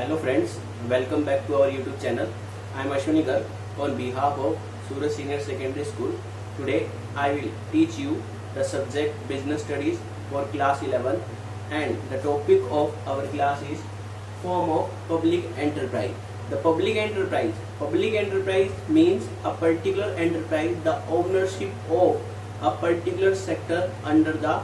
Hello friends, welcome back to our YouTube channel. I am Ashwini Garg on behalf of Suraj Senior Secondary School. Today I will teach you the subject Business Studies for class 11 and the topic of our class is form of public enterprise. The public enterprise means a particular enterprise, the ownership of a particular sector under the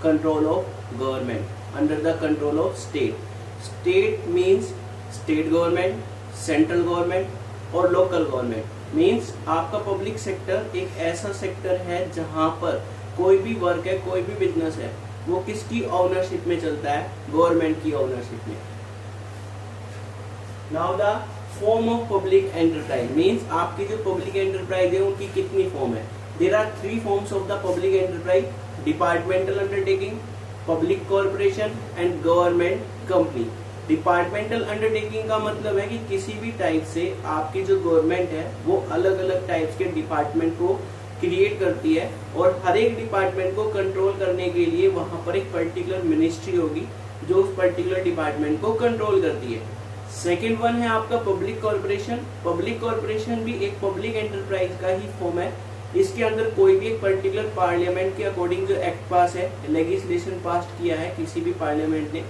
control of government, under the control of state. State means state government, central government और local government. Means आपका public sector एक ऐसा sector है जहां पर कोई भी work है, कोई भी बिजनेस है, वो किसकी ओनरशिप में चलता है? गवर्नमेंट की ओनरशिप में. Now the form of public enterprise means आपकी जो पब्लिक एंटरप्राइज है उनकी कितनी फॉर्म है? There are 3 forms of the public enterprise: departmental undertaking, public corporation and government company. Departmental undertaking का मतलब है कि किसी भी टाइप से आपकी जो गवर्नमेंट है वो अलग अलग टाइप्स के डिपार्टमेंट को क्रिएट करती है और हर एक डिपार्टमेंट को कंट्रोल करने के लिए वहां पर एक पर्टिकुलर मिनिस्ट्री होगी जो उस पर्टिकुलर डिपार्टमेंट को कंट्रोल करती है. सेकेंड वन है आपका पब्लिक कॉर्पोरेशन. पब्लिक कॉर्पोरेशन भी एक पब्लिक एंटरप्राइज का ही फॉर्म है. इसके अंदर कोई भी एक पर्टिकुलर पार्लियामेंट के अकॉर्डिंग जो एक्ट पास है, लेजिस्लेशन पास किया है किसी भी पार्लियामेंट ने,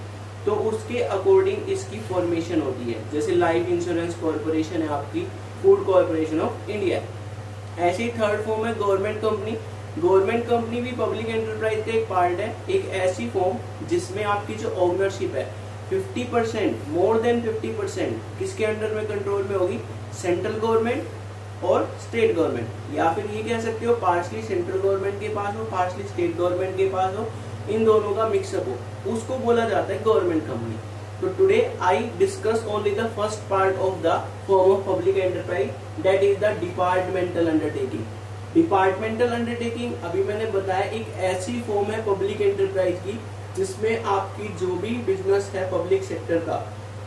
तो उसके अकॉर्डिंग इसकी फॉर्मेशन होती है. जैसे लाइफ इंश्योरेंस कॉर्पोरेशन है आपकी, फूड कॉर्पोरेशन ऑफ इंडिया. ऐसी थर्ड फॉर्म है गवर्नमेंट कंपनी. गवर्नमेंट कंपनी भी पब्लिक एंटरप्राइज का एक पार्ट है. एक ऐसी फॉर्म जिसमें आपकी जो ओनरशिप है 50%, मोर देन 50% किसके अंडर में कंट्रोल में होगी? सेंट्रल गवर्नमेंट और स्टेट गवर्नमेंट. या फिर ये कह सकते हो पार्शली सेंट्रल गवर्नमेंट के पास हो, पार्शली स्टेट गवर्नमेंट के पास हो, इन दोनों का मिक्सअप हो, उसको बोला जाता है गवर्नमेंट कंपनी. तो today I discuss only the first part of the form of public enterprise, that is the departmental undertaking. Departmental undertaking अभी मैंने बताया एक ऐसी फॉर्म है पब्लिक एंटरप्राइज की जिसमें आपकी जो भी बिजनेस है पब्लिक सेक्टर का,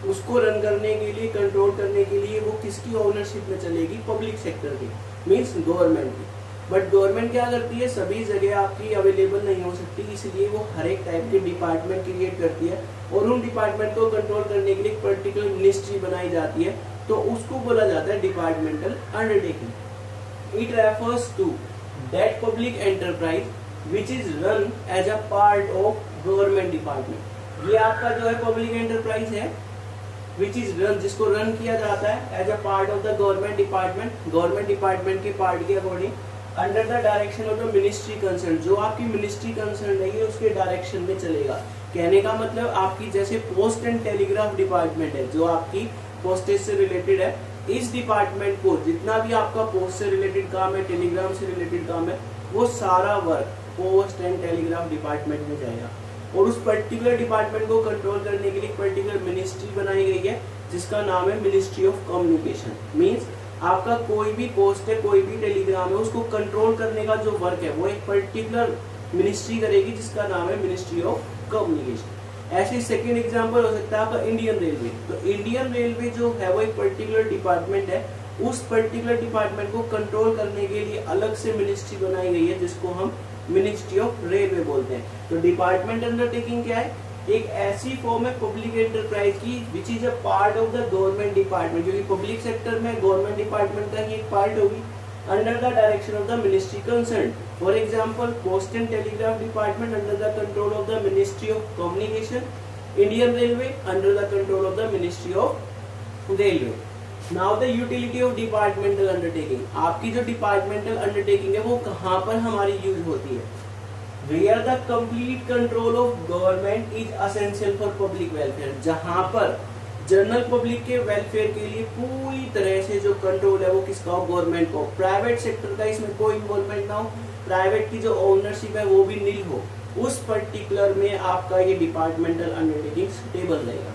उसको रन करने के लिए, कंट्रोल करने के लिए वो किसकी ओनरशिप में चलेगी? पब्लिक सेक्टर की, मीन्स गवर्नमेंट की. बट गवर्नमेंट क्या करती है? सभी जगह आपकी अवेलेबल नहीं हो सकती, इसलिए वो हर एक टाइप के डिपार्टमेंट क्रिएट करती है और उन डिपार्टमेंट को कंट्रोल करने के लिए एक पर्टिकुलर मिनिस्ट्री बनाई जाती है, तो उसको बोला जाता है departmental undertaking. It refers to that public enterprise which is run as a part of government department. ये आपका जो है पब्लिक एंटरप्राइज है विच इज रन, जिसको रन किया जाता है as a part of the government department, government department के पार्ट के according, under the direction of the ministry concern. जो आपकी मिनिस्ट्री कंसर्न है उसके डायरेक्शन में चलेगा. कहने का मतलब आपकी जैसे पोस्ट एंड टेलीग्राफ डिपार्टमेंट है जो आपकी पोस्टेज से रिलेटेड है, इस डिपार्टमेंट को जितना भी आपका पोस्ट से रिलेटेड काम है, टेलीग्राम से रिलेटेड काम है, वो सारा work post and telegraph department में जाएगा. और उस पर्टिकुलर डिपार्टमेंट को कंट्रोल करने के लिए एक पर्टिकुलर मिनिस्ट्री बनाई गई है जिसका नाम है मिनिस्ट्री ऑफ कम्युनिकेशन. मीन्स आपका कोई भी पोस्ट है, कोई भी टेलीग्राम है, उसको कंट्रोल करने का जो वर्क है वो एक पर्टिकुलर मिनिस्ट्री करेगी जिसका नाम है मिनिस्ट्री ऑफ कम्युनिकेशन. ऐसे सेकंड एग्जांपल हो सकता है आपका इंडियन रेलवे. तो इंडियन रेलवे जो है वो एक पर्टिकुलर डिपार्टमेंट है. उस पर्टिकुलर डिपार्टमेंट को कंट्रोल करने के लिए अलग से मिनिस्ट्री बनाई गई है जिसको हम मिनिस्ट्री ऑफ रेलवे बोलते हैं. तो डिपार्टमेंट अंडरटेकिंग क्या है? एक ऐसी फॉर्म है पब्लिक एंटरप्राइज की which is a part of the government department, क्योंकि पब्लिक सेक्टर में गवर्नमेंट डिपार्टमेंट का ही एक पार्ट होगी, under the direction of the ministry concern. For example post and telegraph department under the control of the ministry of communication, Indian railway under the control of the ministry of railway. Now the utility of departmental undertaking. आपकी जो departmental undertaking है वो कहाँ पर हमारी use होती है? Where the complete control of government is essential for public welfare. जहाँ पर जनरल पब्लिक के वेलफेयर के लिए पूरी तरह से जो कंट्रोल है वो किसका हो? गवर्नमेंट को. प्राइवेट सेक्टर का इसमें कोई इन्वॉल्वमेंट ना हो, प्राइवेट की जो ओनरशिप है वो भी नील हो, उस पर्टिकुलर में आपका ये डिपार्टमेंटल अंडरटेकिंग स्टेबल रहेगा.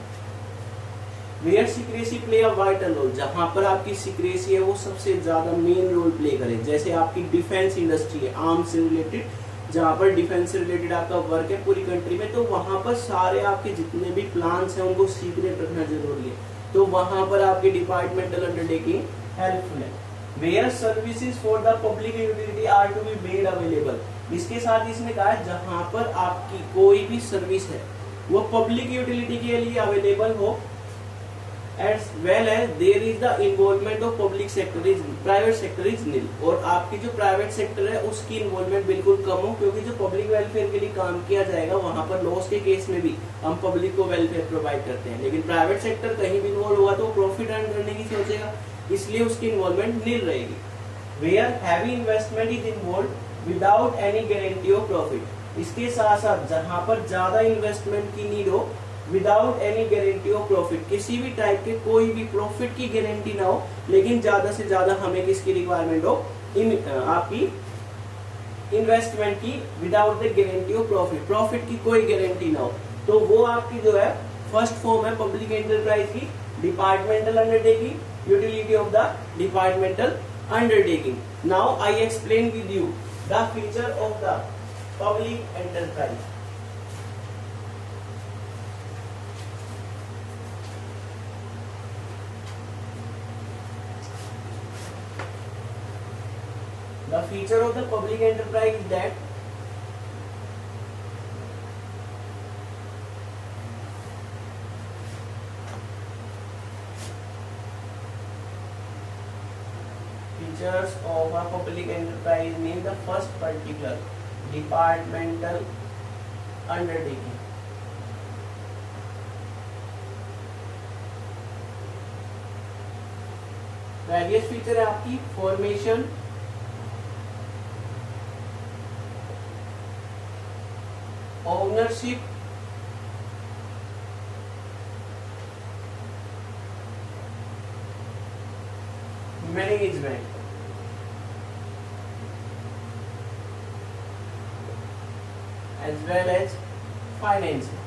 Where secrecy play a vital role. जहाँ पर आपकी सिक्रेसी है वो सबसे ज्यादा मेन रोल प्ले करे. जैसे आपकी डिफेंस इंडस्ट्री है, आर्म्स से रिलेटेड, जहाँ पर डिफेंस से रिलेटेड आपका वर्क है पूरी कंट्री में, तो वहां पर सारे आपके जितने भी प्लान्स हैं उनको सीक्रेट रखना जरूरी है. तो वहां पर आपकी डिपार्टमेंटल अंडरटेकिंग हेल्पफुल है. Where services for the public utility are to be made available. इसके साथ इसने कहा है जहां पर आपकी कोई भी सर्विस है वो पब्लिक यूटिलिटी के लिए अवेलेबल हो, as well as there is the involvement of public sector is private sector is nil। और आपकी जो प्राइवेट सेक्टर है उसकी इन्वॉल्वमेंट बिल्कुल कम हो, क्योंकि जो पब्लिक वेलफेयर के लिए काम किया जाएगा वहां पर लॉस के केस में भी हम पब्लिक को वेलफेयर प्रोवाइड करते हैं। लेकिन प्राइवेट सेक्टर कहीं भी इन्वॉल्व हुआ तो प्रॉफिट अर्न करने की सोचेगा, इसलिए उसकी इन्वॉल्वमेंट नील रहेगी। Where heavy investment is involve without any guarantee of profit. इसके साथ साथ जहां पर ज्यादा इन्वेस्टमेंट की नीड हो without any guarantee of profit, किसी भी टाइप के कोई भी प्रॉफिट की गारंटी ना हो, लेकिन ज्यादा से ज्यादा हमें किसकी रिक्वायरमेंट हो, आपकी इन्वेस्टमेंट की without the guarantee of profit, profit की कोई गारंटी ना हो, तो वो आपकी जो है फर्स्ट फॉर्म है पब्लिक एंटरप्राइज की, departmental undertaking, utility of the departmental undertaking. Now I explain with you the feature of the public enterprise. The feature of the public enterprise is that features of a public enterprise mean the first particular departmental undertaking। Various feature है आपकी formation, ownership, management, as well as financing।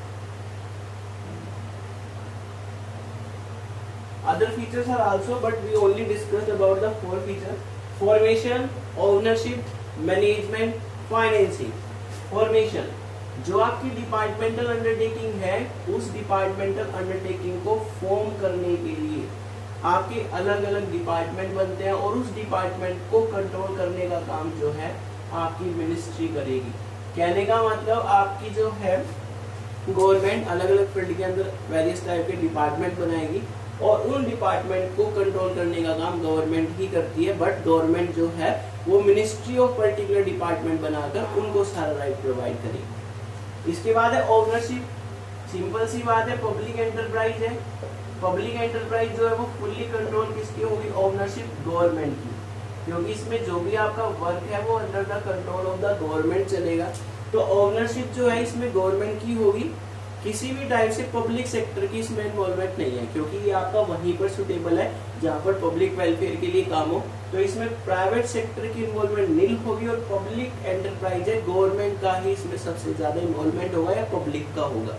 Other features are also, but we only discussed about the four features: formation, ownership, management, financing। Formation, जो आपकी departmental undertaking है उस departmental undertaking को form करने के लिए आपके अलग अलग डिपार्टमेंट बनते हैं और उस डिपार्टमेंट को कंट्रोल करने का काम जो है आपकी मिनिस्ट्री करेगी। कहने का मतलब आपकी जो है गवर्नमेंट अलग अलग फील्ड के अंदर वेरियस टाइप के डिपार्टमेंट बनाएगी और उन डिपार्टमेंट को कंट्रोल करने का काम गवर्नमेंट ही करती है, बट गवर्नमेंट जो है वो मिनिस्ट्री ऑफ पर्टिकुलर डिपार्टमेंट बनाकर उनको सारा राइट प्रोवाइड करेगी। इसके बाद है ओनरशिप, सिंपल सी बात है, पब्लिक एंटरप्राइज है, पब्लिक एंटरप्राइज जो है वो फुल्ली कंट्रोल किसकी होगी, ओनरशिप गवर्नमेंट की, क्योंकि इसमें जो भी आपका वर्क है वो under the control of the government चलेगा। तो ओनरशिप जो है इसमें गवर्नमेंट की होगी, किसी भी टाइप से पब्लिक सेक्टर की इसमें इन्वॉल्वमेंट नहीं है, क्योंकि ये आपका वहीं पर सुटेबल है जहाँ पर पब्लिक वेलफेयर के लिए काम हो। तो इसमें प्राइवेट सेक्टर की इन्वॉल्वमेंट नील होगी और पब्लिक एंटरप्राइज है गवर्नमेंट का ही इसमें सबसे ज्यादा इन्वॉल्वमेंट होगा या पब्लिक का होगा।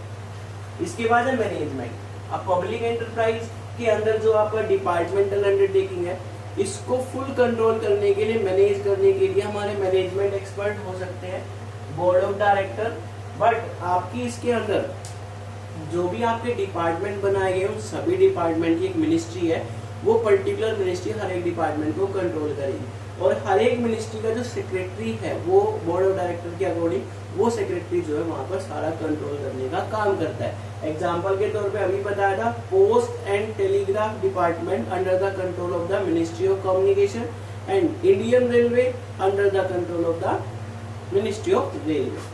इसके बाद है मैनेजमेंट। अब पब्लिक एंटरप्राइज के अंदर जो आपका डिपार्टमेंटल अंडरटेकिंग है इसको फुल कंट्रोल करने के लिए, मैनेज करने के लिए हमारे मैनेजमेंट एक्सपर्ट हो सकते हैं, बोर्ड ऑफ डायरेक्टर। बट आपकी इसके अंदर जो भी आपके डिपार्टमेंट बनाए गए उन सभी डिपार्टमेंट की एक मिनिस्ट्री है, वो पर्टिकुलर मिनिस्ट्री हर एक डिपार्टमेंट को कंट्रोल करेगी और हर एक मिनिस्ट्री का जो सेक्रेटरी है वो बोर्ड ऑफ डायरेक्टर के अकॉर्डिंग वो सेक्रेटरी जो है वहां पर सारा कंट्रोल करने का काम करता है। एग्जाम्पल के तौर पे अभी बताया था, post and telegraph department under the control of the ministry of communication and Indian railway under the control of the ministry of railway.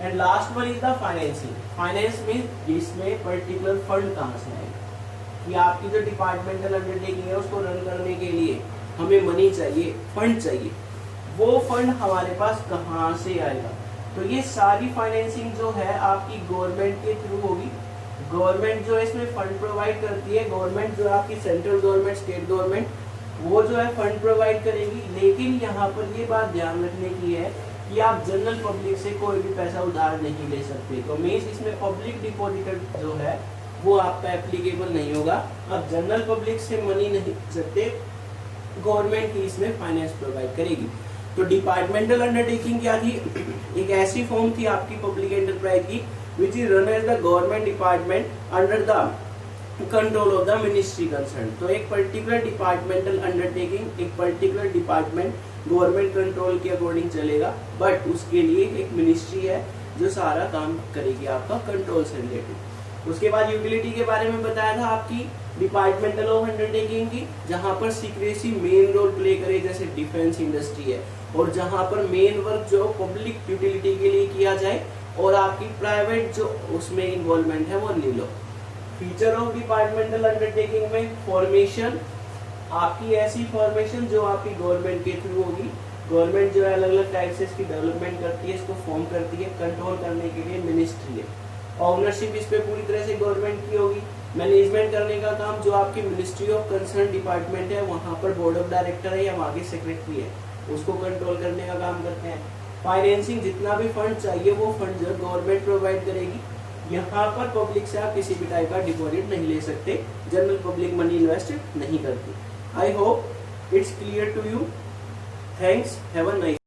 And last one is the financing. Finance mean इसमें particular fund कहाँ से आएगा, कि आपकी जो departmental undertaking है उसको run करने के लिए हमें मनी चाहिए, फंड चाहिए, वो फंड हमारे पास कहाँ से आएगा। तो ये सारी फाइनेंसिंग जो है आपकी गवर्नमेंट के थ्रू होगी। गवर्नमेंट जो है इसमें फंड प्रोवाइड करती है, गवर्नमेंट जो है आपकी सेंट्रल गवर्नमेंट, स्टेट गवर्नमेंट, वो जो है फंड प्रोवाइड करेगी। लेकिन यहाँ पर ये बात ध्यान रखने की है कि आप जनरल पब्लिक से कोई भी पैसा उधार नहीं ले सकते। तो मीन्स इसमें पब्लिक डिपॉजिटर जो है वो आपका एप्लीकेबल नहीं होगा, आप जनरल पब्लिक से मनी नहीं सकते, गवर्नमेंट ही इसमें फाइनेंस प्रोवाइड करेगी। तो डिपार्टमेंटल अंडरटेकिंग क्या थी, एक ऐसी फॉर्म थी आपकी पब्लिक एंटरप्राइज की which is run as the government department under the control of the ministry concern. तो एक पर्टिकुलर डिपार्टमेंटल अंडरटेकिंग, एक पर्टिकुलर डिपार्टमेंट गवर्नमेंट कंट्रोल के अकॉर्डिंग चलेगा, बट उसके लिए एक मिनिस्ट्री है जो सारा काम करेगी आपका कंट्रोल से रिलेटेड। उसके बाद यूटिलिटी के बारे में बताया था आपकी, डिपार्टमेंटल ऑफ अंडरटेकिंग की, जहां पर सीक्रेसी मेन रोल प्ले करे, जैसे डिफेंस इंडस्ट्री है, और जहां पर मेन वर्क जो पब्लिक यूटिलिटी के लिए किया जाए और आपकी प्राइवेट जो उसमें इन्वॉल्वमेंट है वो नील हो। फीचर ऑफ डिपार्टमेंटल अंडरटेकिंग में फॉर्मेशन, आपकी ऐसी फॉर्मेशन जो आपकी गवर्नमेंट के थ्रू होगी। गवर्नमेंट जो है अलग अलग टाइप से इसकी डेवलपमेंट करती है, इसको फॉर्म करती है। कंट्रोल करने के लिए मिनिस्ट्री है। ऑनरशिप इस पे पूरी तरह से गवर्नमेंट की होगी। मैनेजमेंट करने का काम जो आपकी मिनिस्ट्री ऑफ कंसर्न डिपार्टमेंट है, वहां पर बोर्ड ऑफ डायरेक्टर है या वहां के सेक्रेटरी है, उसको कंट्रोल करने का काम करते हैं। फाइनेंसिंग, जितना भी फंड चाहिए वो फंड जो गवर्नमेंट प्रोवाइड करेगी। यहाँ पर पब्लिक से आप किसी भी टाइप का डिपॉजिट नहीं ले सकते, जनरल पब्लिक मनी इन्वेस्ट नहीं करती। I hope it's clear to you. Thanks, have a nice